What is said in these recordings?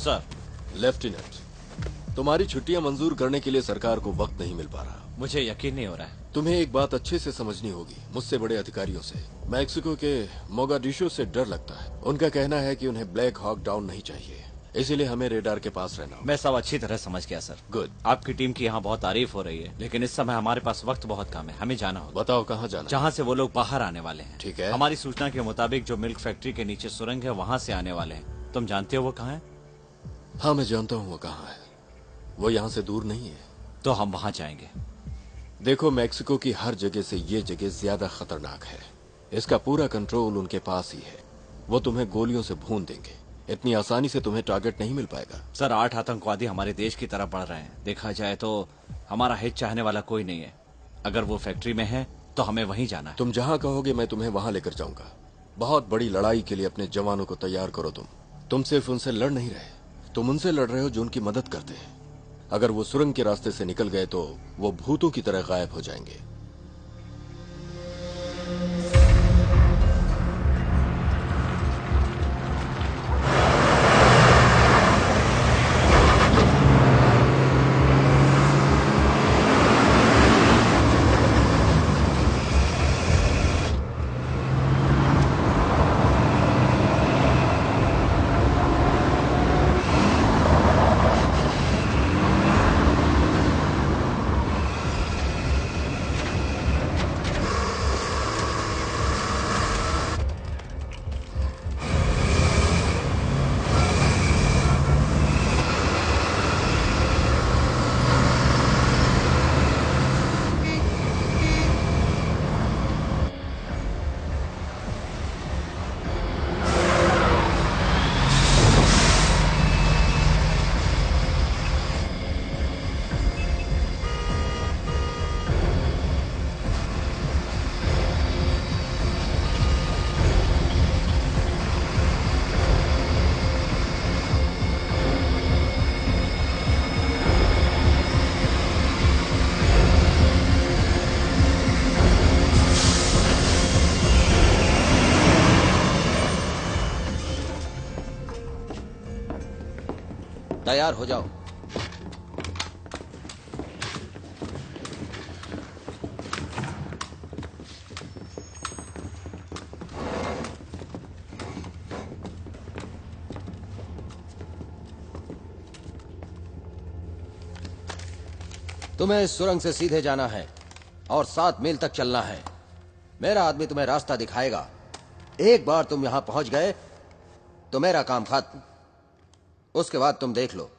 Sir. Lieutenant, तुम्हारी छुट्टियां मंजूर करने के लिए सरकार को वक्त नहीं मिल पा रहा। मुझे यकीन नहीं हो रहा है। तुम्हें एक बात अच्छे से समझनी होगी, मुझसे बड़े अधिकारियों से। मैक्सिको के मोगाडिशो से डर लगता है। उनका कहना है कि उन्हें ब्लैक हॉक डाउन नहीं चाहिए, इसीलिए हमें रेडार के पास रहना होगा। मैं सब अच्छी तरह समझ गया सर। गुड। आपकी टीम की यहाँ बहुत तारीफ हो रही है, लेकिन इस समय हमारे पास वक्त बहुत कम है। हमें जाना होगा। बताओ कहाँ जाना है? जहाँ से वो लोग बाहर आने वाले हैं। ठीक है। हमारी सूचना के मुताबिक जो मिल्क फैक्ट्री के नीचे सुरंग है, वहाँ से आने वाले हैं। तुम जानते हो वो कहाँ है? हाँ, मैं जानता हूँ वो कहाँ है। वो यहाँ से दूर नहीं है। तो हम वहाँ जाएंगे। देखो, मैक्सिको की हर जगह से ये जगह ज्यादा खतरनाक है। इसका पूरा कंट्रोल उनके पास ही है। वो तुम्हें गोलियों से भून देंगे। इतनी आसानी से तुम्हें टारगेट नहीं मिल पाएगा। सर, 8 आतंकवादी हमारे देश की तरफ बढ़ रहे हैं। देखा जाए तो हमारा हित चाहने वाला कोई नहीं है। अगर वो फैक्ट्री में है तो हमें वहीं जाना है। तुम जहाँ कहोगे मैं तुम्हें वहाँ लेकर जाऊंगा। बहुत बड़ी लड़ाई के लिए अपने जवानों को तैयार करो। तुम सिर्फ उनसे लड़ नहीं रहे, तुम उनसे लड़ रहे हो जो उनकी मदद करते हैं। अगर वो सुरंग के रास्ते से निकल गए तो वो भूतों की तरह गायब हो जाएंगे। तैयार हो जाओ। तुम्हें इस सुरंग से सीधे जाना है और 7 मील तक चलना है। मेरा आदमी तुम्हें रास्ता दिखाएगा। एक बार तुम यहां पहुंच गए तो मेरा काम खत्म। उसके बाद तुम देख लो।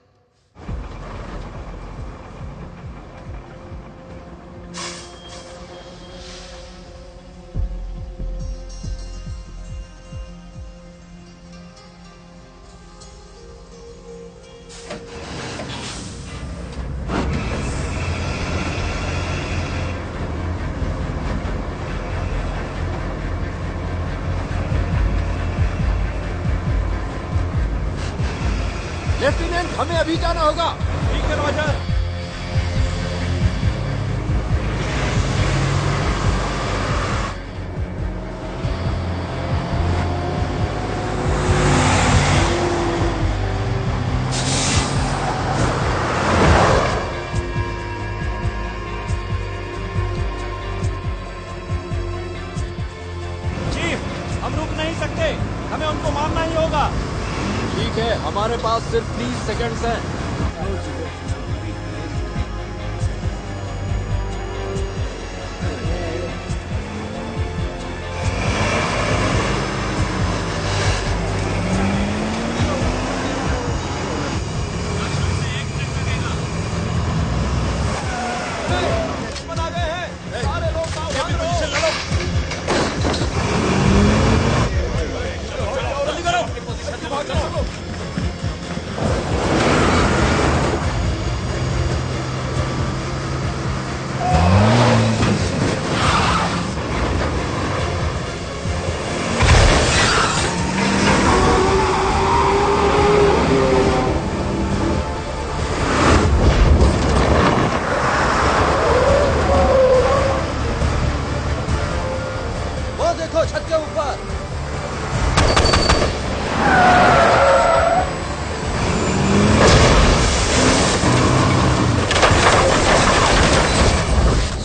लेफ्टिनेंट, हमें अभी जाना होगा। ठीक है रॉजर। चीफ, हम रुक नहीं सकते, हमें उनको मारना ही होगा। ठीक है, हमारे पास सिर्फ 30 सेकंड्स हैं।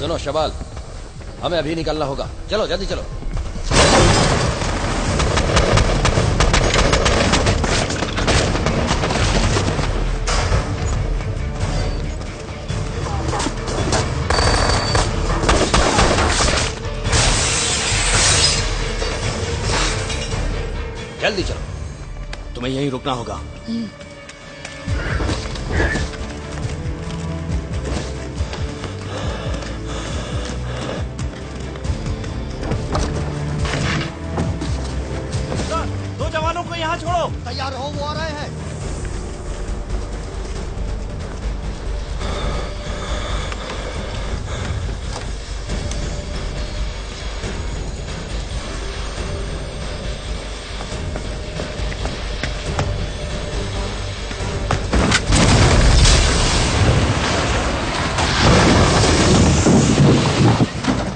सुनो शबाल, हमें अभी निकलना होगा। चलो जल्दी चलो। जल्दी चलो। तुम्हें यहीं रुकना होगा। दो जवानों को यहाँ छोड़ो। तैयार हो, वो आ रहे हैं।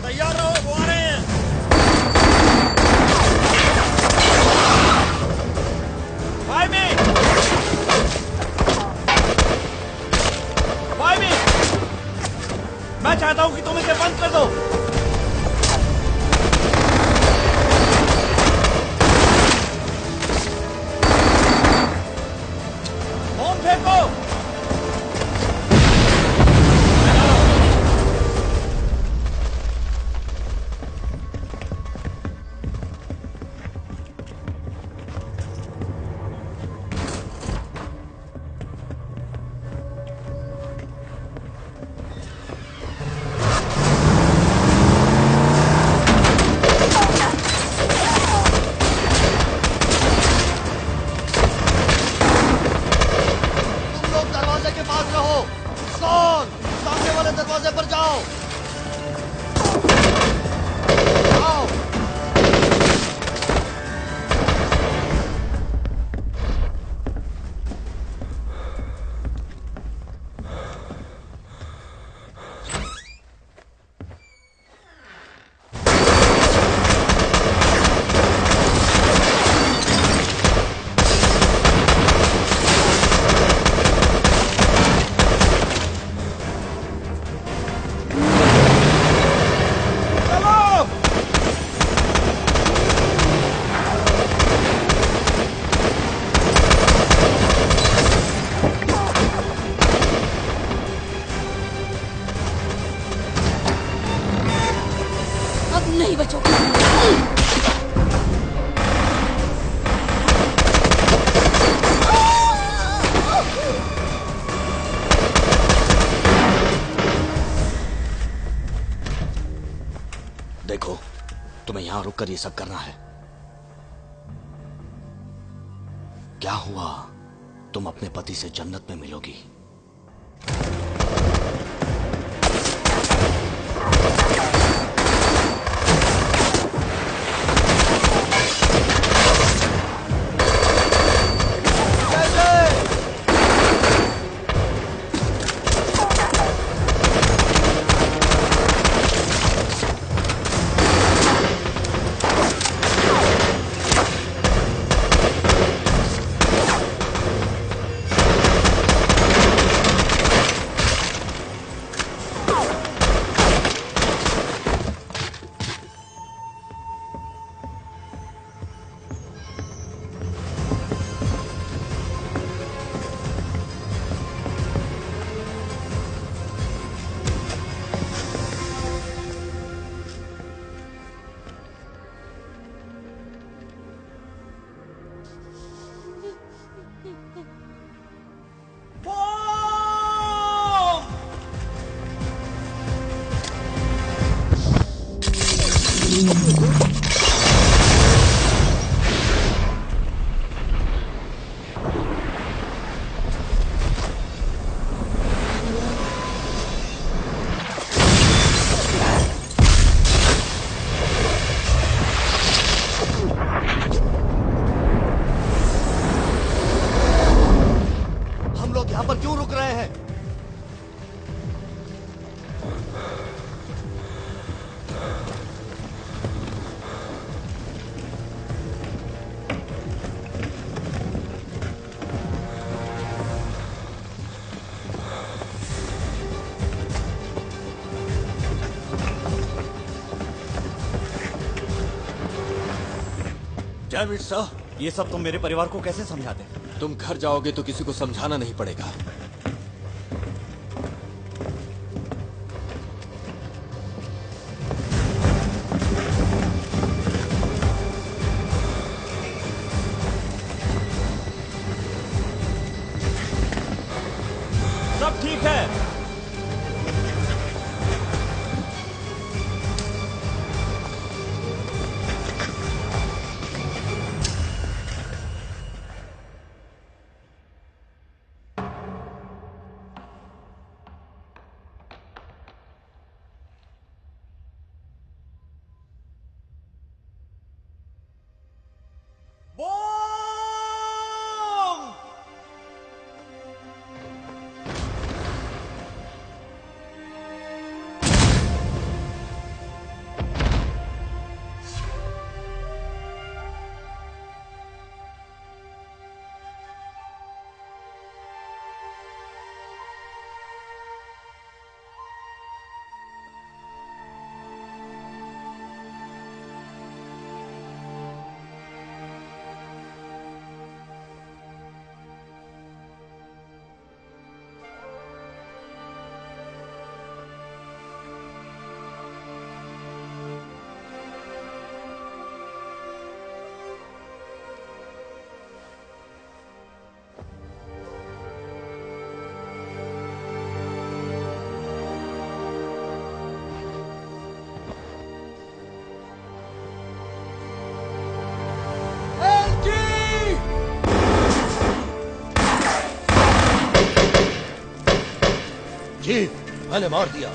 तैयार रहो, वो आ रहे हैं। भाई मी, मैं चाहता हूं कि तुम इसे बंद कर दो। बॉम्ब फेंको। तुम लोग दरवाजे के पास रहो। कौन सामने वाले दरवाजे पर जाओ। आओ। अब नहीं बचोगे। देखो, तुम्हें यहां रुककर ये सब करना है। क्या हुआ? तुम अपने पति से जन्नत में मिलोगी। यहाँ पर क्यों रुक रहे हैं? डैम इट सर, ये सब तुम मेरे परिवार को कैसे समझाते? तुम घर जाओगे तो किसी को समझाना नहीं पड़ेगा। सब ठीक है। जी, मैंने मार दिया।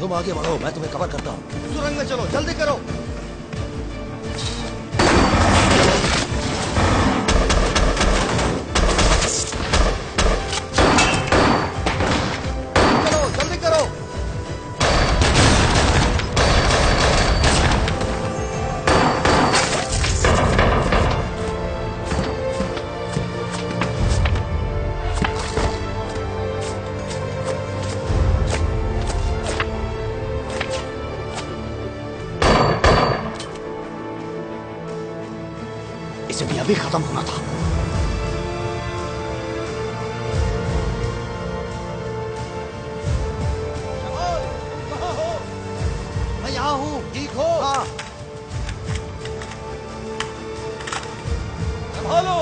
तुम आगे बढ़ो, मैं तुम्हें कवर करता हूं। सुरंग में चलो, जल्दी करो। इसे भी अभी खत्म होना था। कहाँ हो? मैं यहाँ हूँ, ठीक हो? हाँ। संभालो।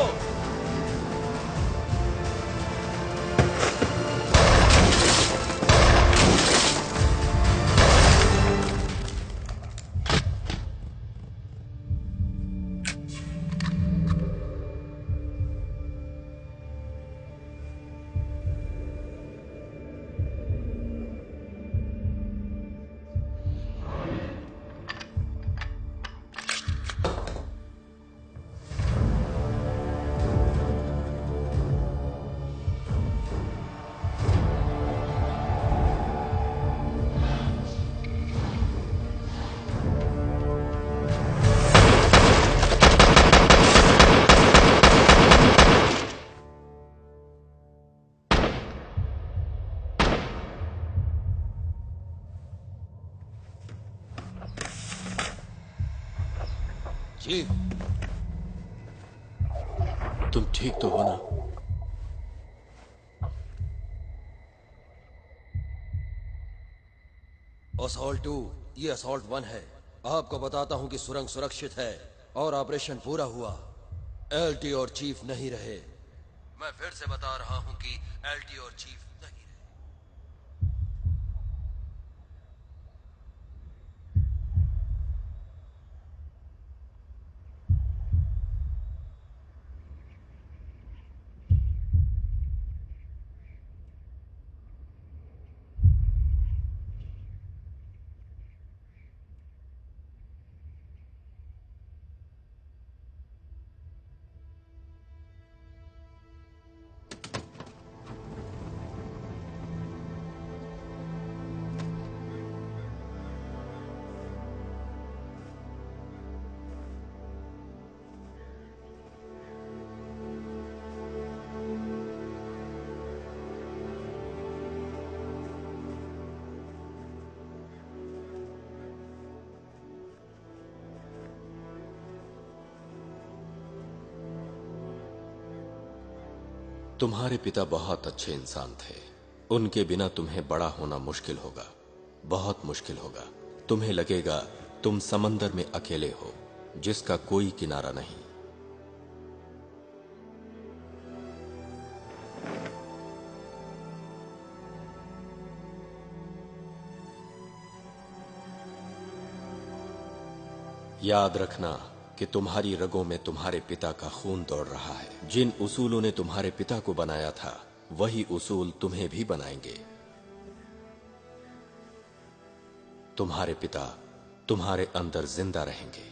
चीफ, तुम ठीक तो हो ना? असॉल्ट 2, ये असॉल्ट 1 है। आपको बताता हूं कि सुरंग सुरक्षित है और ऑपरेशन पूरा हुआ। एलटी और चीफ नहीं रहे। मैं फिर से बता रहा हूं कि एलटी और चीफ नहीं रहे। तुम्हारे पिता बहुत अच्छे इंसान थे। उनके बिना तुम्हें बड़ा होना मुश्किल होगा, बहुत मुश्किल होगा। तुम्हें लगेगा तुम समंदर में अकेले हो, जिसका कोई किनारा नहीं। याद रखना कि तुम्हारी रगों में तुम्हारे पिता का खून दौड़ रहा है। जिन उसूलों ने तुम्हारे पिता को बनाया था, वही उसूल तुम्हें भी बनाएंगे। तुम्हारे पिता तुम्हारे अंदर जिंदा रहेंगे।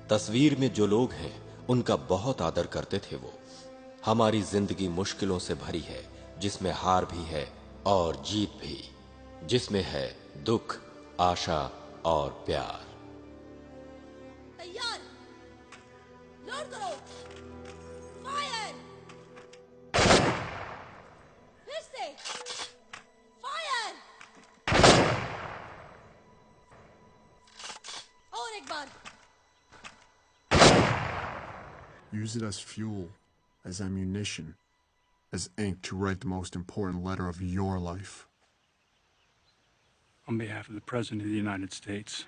तस्वीर में जो लोग हैं, उनका बहुत आदर करते थे वो। हमारी जिंदगी मुश्किलों से भरी है, जिसमें हार भी है और जीत भी, जिसमें है दुख, आशा और प्यार। तैयार, लोड करो, फायर, फिर से, फायर, और एक बार। Use it as fuel, as ammunition, as ink to write the most important letter of your life. On behalf of the President of the United States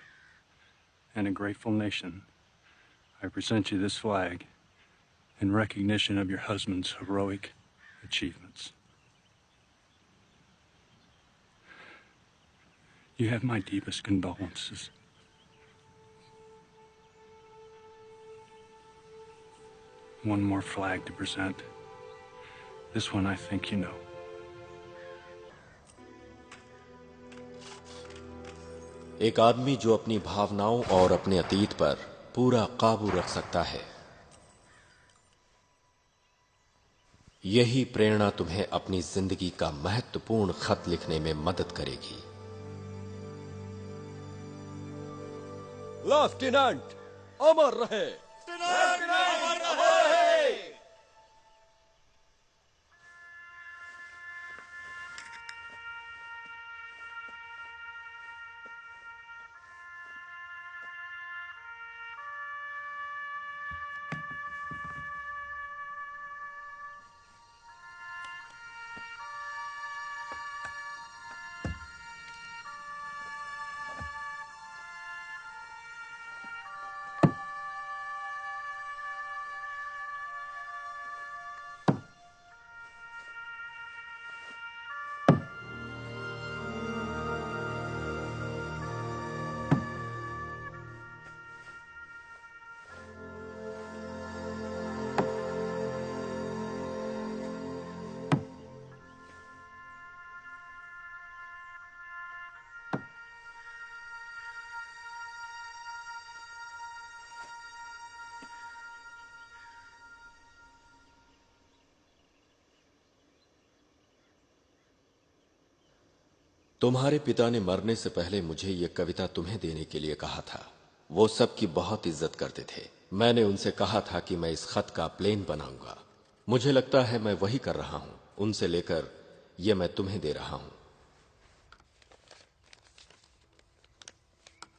and a grateful nation, I present you this flag in recognition of your husband's heroic achievements. You have my deepest condolences. One more flag to present. This one I think you know. एक आदमी जो अपनी भावनाओं और अपने अतीत पर पूरा काबू रख सकता है, यही प्रेरणा तुम्हें अपनी जिंदगी का महत्वपूर्ण खत लिखने में मदद करेगी। लेफ्टिनेंट अमर रहे। तुम्हारे पिता ने मरने से पहले मुझे यह कविता तुम्हें देने के लिए कहा था। वो सबकी बहुत इज्जत करते थे। मैंने उनसे कहा था कि मैं इस खत का प्लेन बनाऊंगा। मुझे लगता है मैं वही कर रहा हूं। उनसे लेकर यह मैं तुम्हें दे रहा हूं।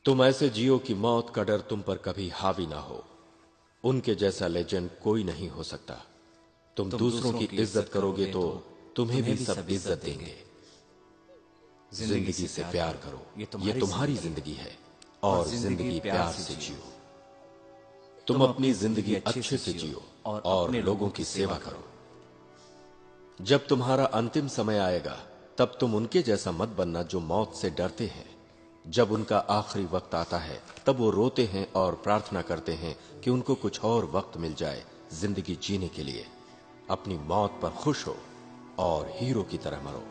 तुम ऐसे जियो कि मौत का डर तुम पर कभी हावी ना हो। उनके जैसा लेजेंड कोई नहीं हो सकता। तुम दूसरों की इज्जत करोगे तो तुम्हें भी सब इज्जत देंगे। जिंदगी से प्यार करो, ये तुम्हारी जिंदगी है और जिंदगी प्यार से जियो। तुम अपनी जिंदगी अच्छे से जियो और लोगों की सेवा करो। जब तुम्हारा अंतिम समय आएगा, तब तुम उनके जैसा मत बनना जो मौत से डरते हैं। जब उनका आखिरी वक्त आता है, तब वो रोते हैं और प्रार्थना करते हैं कि उनको कुछ और वक्त मिल जाए जिंदगी जीने के लिए। अपनी मौत पर खुश हो और हीरो की तरह मरो,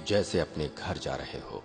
जैसे अपने घर जा रहे हो।